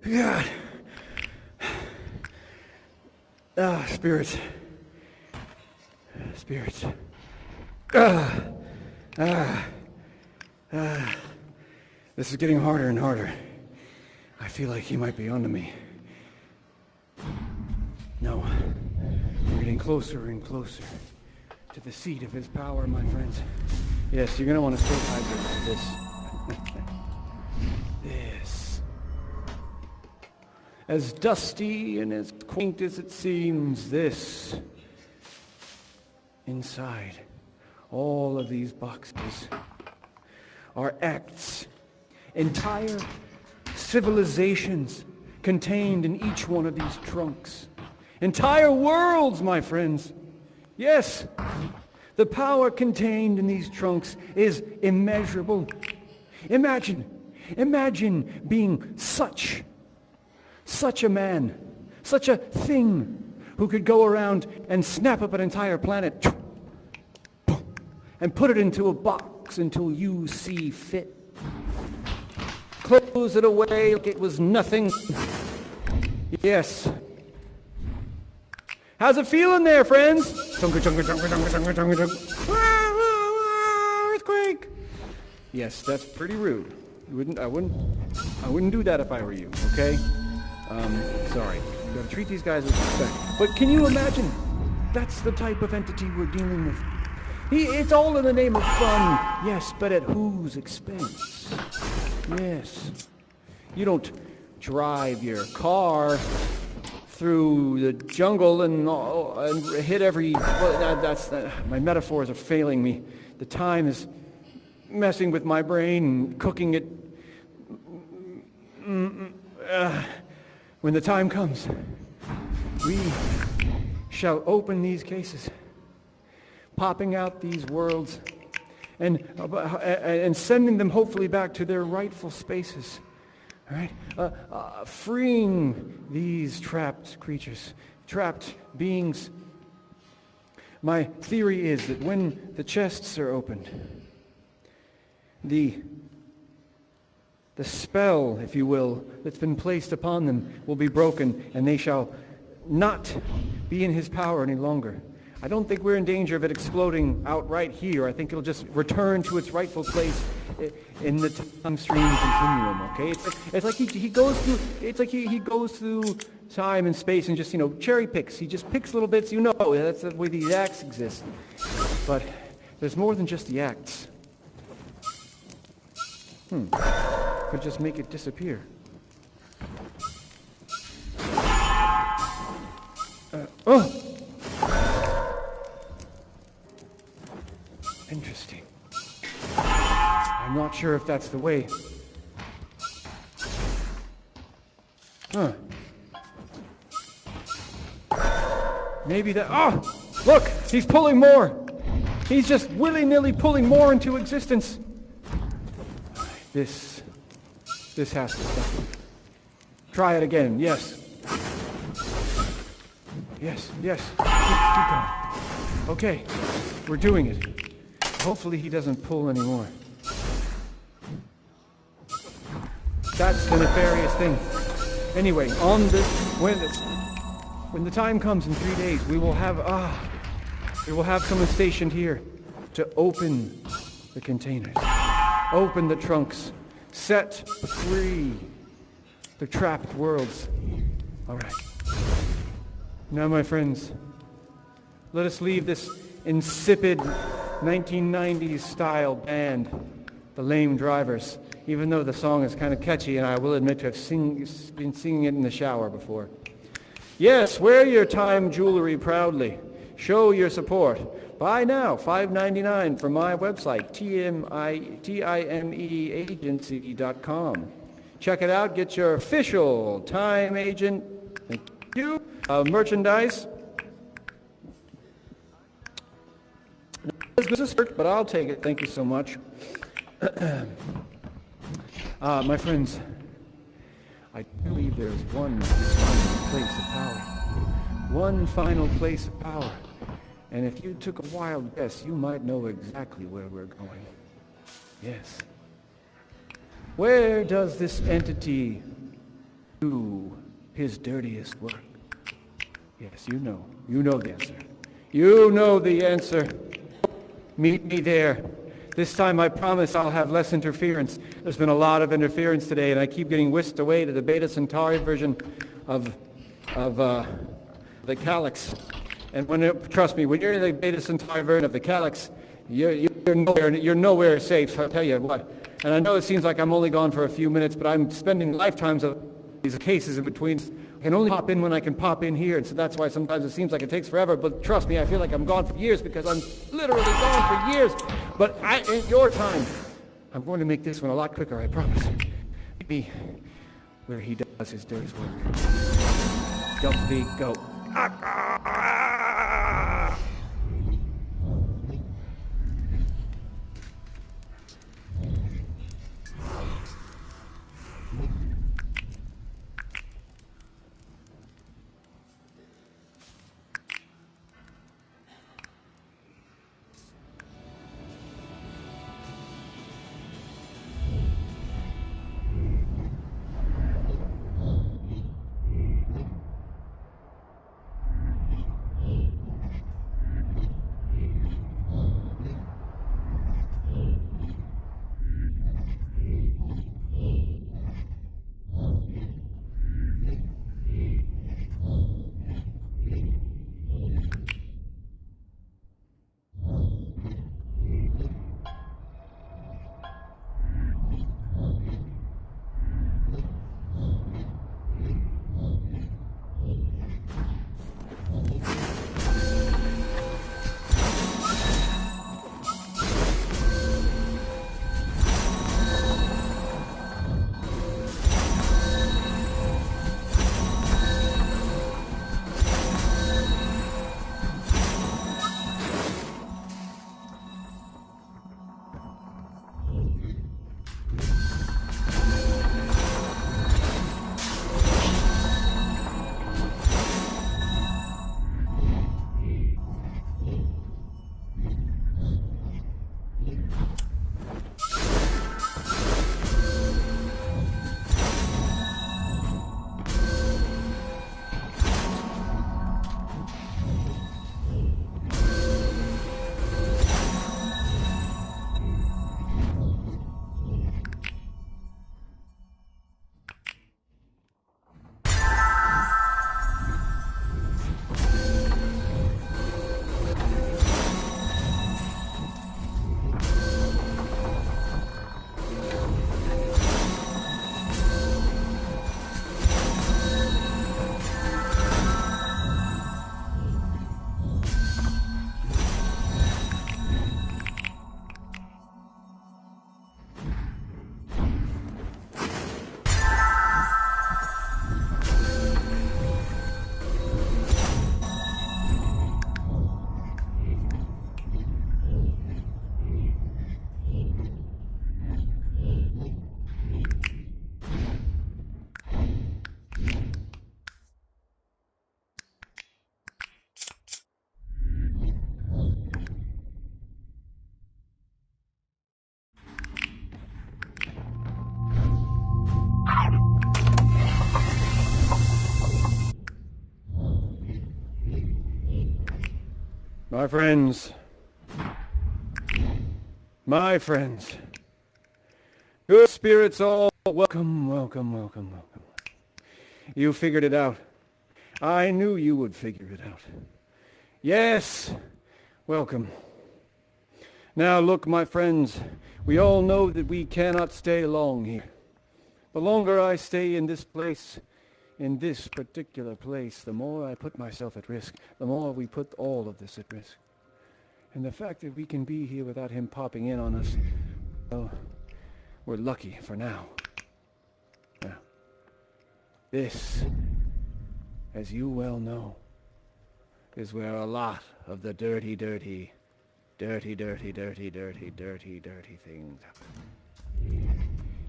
God. Spirits. Spirits. This is getting harder and harder. I feel like he might be onto me. No. We're getting closer and closer to the seat of his power, my friends. Yes, you're going to want to stay hydrated with this. This. As dusty and as quaint as it seems, this. Inside all of these boxes are acts, entire civilizations contained in each one of these trunks. Entire worlds, my friends. Yes, the power contained in these trunks is immeasurable. Imagine being such a man, such a thing who could go around and snap up an entire planet and put it into a box until you see fit. Close it away like it was nothing. Yes. How's it feeling there, friends? Earthquake. Yes, that's pretty rude. I wouldn't do that if I were you, okay? Sorry. You gotta treat these guys with respect. But can you imagine? That's the type of entity we're dealing with. It's all in the name of fun. Yes, but at whose expense? Yes. You don't drive your car through the jungle and hit every... my metaphors are failing me. The time is messing with my brain and cooking it. When the time comes, we shall open these cases, popping out these worlds and sending them hopefully back to their rightful spaces. All right? Freeing these trapped creatures, trapped beings. My theory is that when the chests are opened, the spell, if you will, that's been placed upon them will be broken, and they shall not be in his power any longer. I don't think we're in danger of it exploding outright here. I think it'll just return to its rightful place in the time stream continuum, okay? It's like he goes through, it's like he goes through time and space and just, cherry picks. He just picks little bits, that's the way these acts exist. But there's more than just the acts. Could just make it disappear. Interesting. I'm not sure if that's the way. Maybe that... Oh! Look! He's pulling more! He's just willy-nilly pulling more into existence. This has to stop. Try it again. Yes. Yes. Keep going. Okay. We're doing it. Hopefully he doesn't pull anymore. That's the nefarious thing. Anyway, when the time comes in 3 days, we will have someone stationed here to open the containers, open the trunks, set free the trapped worlds. All right. Now, my friends, let us leave this insipid 1990s style band, the Lame Drivers, even though the song is kind of catchy, and I will admit to have been singing it in the shower before. Yes, wear your time jewelry proudly. Show your support. Buy now, $5.99 from my website, timeagency.com. Check it out. Get your official Time Agent merchandise. As good as a search, but I'll take it. Thank you so much. My friends, I believe there's one final place of power. One final place of power. And if you took a wild guess, you might know exactly where we're going. Yes. Where does this entity do his dirtiest work. Yes, you know. You know the answer. You know the answer. Meet me there. This time I promise I'll have less interference. There's been a lot of interference today, and I keep getting whisked away to the Beta Centauri version of the Calyx. And trust me, when you're in the Beta Centauri version of the Calyx, you're nowhere safe, I'll tell you what. And I know it seems like I'm only gone for a few minutes, but I'm spending lifetimes of these cases in between. I can only pop in when I can pop in here, and so that's why sometimes it seems like it takes forever. But trust me, I feel like I'm gone for years because I'm literally gone for years. But in your time, I'm going to make this one a lot quicker, I promise. Maybe where he does his dirty work. Jump V, go. My friends, good spirits all, welcome, welcome, welcome, welcome. You figured it out. I knew you would figure it out. Yes, welcome. Now look, my friends, we all know that we cannot stay long here. The longer I stay in this place, in this particular place, the more I put myself at risk, the more we put all of this at risk. And the fact that we can be here without him popping in on us, well, we're lucky for now. Now, this, as you well know, is where a lot of the dirty things happen.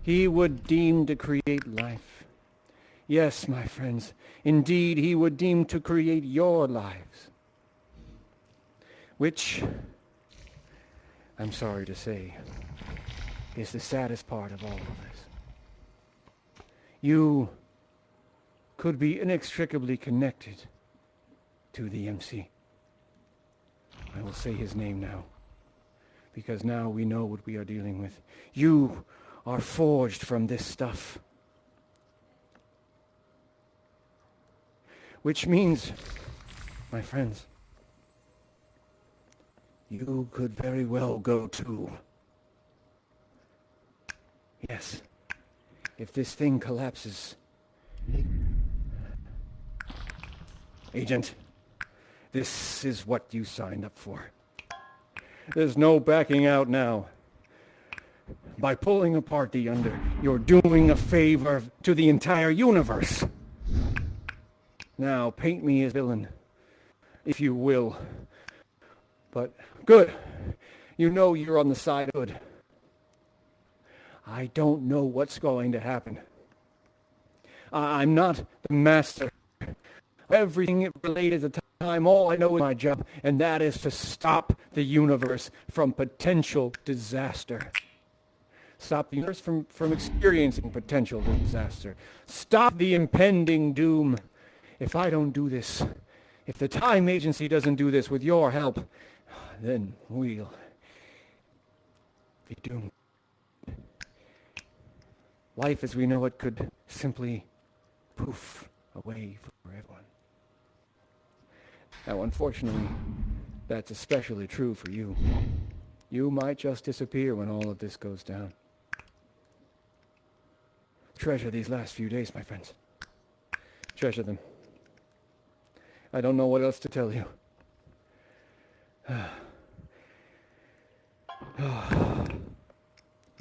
He would deem to create life. Yes, my friends, indeed he would deem to create your lives. Which, I'm sorry to say, is the saddest part of all of this. You could be inextricably connected to the MC. I will say his name now, because now we know what we are dealing with. You are forged from this stuff. Which means, my friends, you could very well go too. Yes, if this thing collapses. Agent, this is what you signed up for. There's no backing out now. By pulling apart the Under, you're doing a favor to the entire universe. Now, paint me as villain, if you will. But, good. You know you're on the side of good. I don't know what's going to happen. I'm not the master. Everything related to time, all I know is my job, and that is to stop the universe from potential disaster. Stop the universe from experiencing potential disaster. Stop the impending doom. If I don't do this, if the Time Agency doesn't do this with your help, then we'll be doomed. Life as we know it could simply poof away for everyone. Now, unfortunately, that's especially true for you. You might just disappear when all of this goes down. Treasure these last few days, my friends. Treasure them. I don't know what else to tell you. I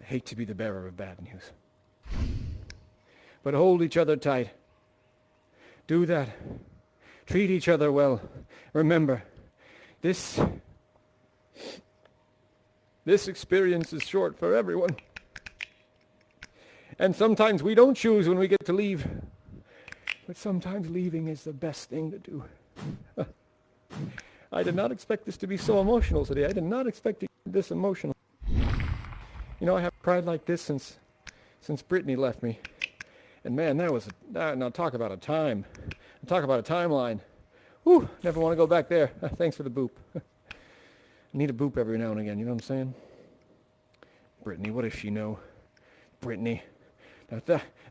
hate to be the bearer of bad news. But hold each other tight. Do that. Treat each other well. Remember, this experience is short for everyone. And sometimes we don't choose when we get to leave. But sometimes leaving is the best thing to do. I did not expect this to be so emotional today. I did not expect it to be this emotional. You know, I haven't cried like this since Brittany left me. And man, that was, now talk about a time. Talk about a timeline. Whew, never want to go back there. Thanks for the boop. I need a boop every now and again, you know what I'm saying? Brittany, what does she know? Brittany.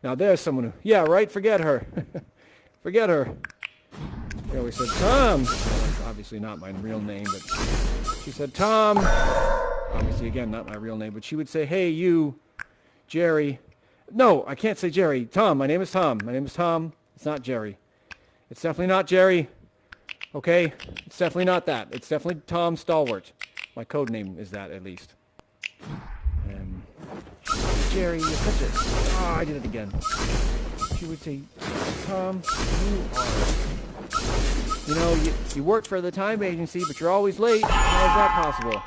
Now there's someone who, yeah, right, forget her. Forget her. She always said, Tom. Well, that's obviously not my real name, but she said, Tom. Obviously, again, not my real name, but she would say, hey, you, Jerry. No, I can't say Jerry. Tom, my name is Tom. My name is Tom. It's not Jerry. It's definitely not Jerry. Okay? It's definitely not that. It's definitely Tom Stalwart. My code name is that, at least. Jerry, you're such a... Oh, I did it again. She would say, Tom, you are... You know, you work for the Time Agency, but you're always late. How is that possible?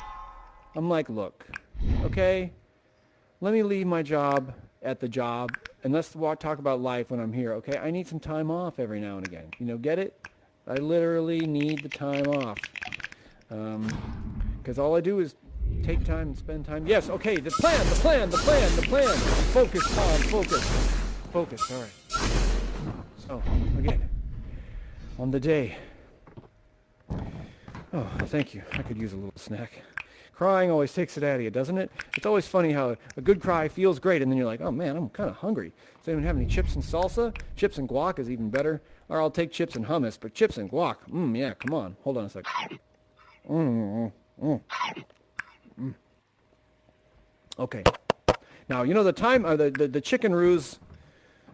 I'm like, look, okay? Let me leave my job at the job, and let's talk about life when I'm here, okay? I need some time off every now and again. You know, get it? I literally need the time off. Because all I do is take time and spend time. Yes, okay, the plan. Focus, Tom, focus. All right. So, again, on the day. Oh, thank you. I could use a little snack. Crying always takes it out of you, doesn't it? It's always funny how a good cry feels great, and then you're like, oh man, I'm kind of hungry. Does anyone have any chips and salsa? Chips and guac is even better. Or I'll take chips and hummus, but chips and guac, yeah, come on. Hold on a sec. Okay. Now, you know, the chicken roux,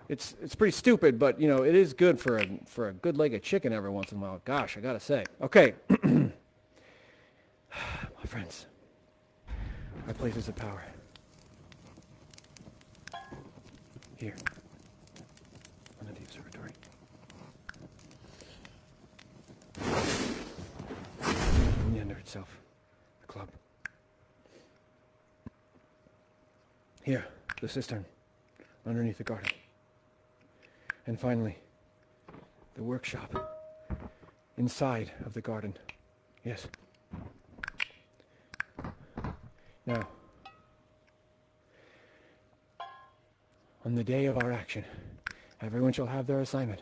it's pretty stupid, but, you know, it is good for a good leg of chicken every once in a while. Gosh, I gotta say. Okay. My friends. Our places of power. Here. Under the observatory. And the Under itself. The club. Here, the cistern. Underneath the garden. And finally, the workshop. Inside of the garden. Yes. Now, on the day of our action, everyone shall have their assignment.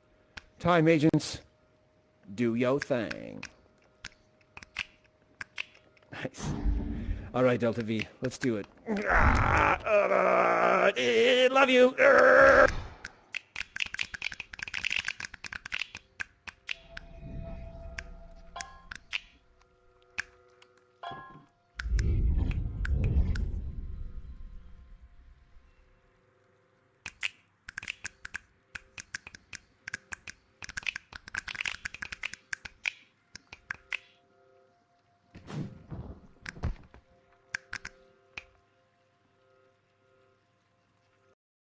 Time agents, do yo thing. Nice. All right, Delta V, let's do it. Love you.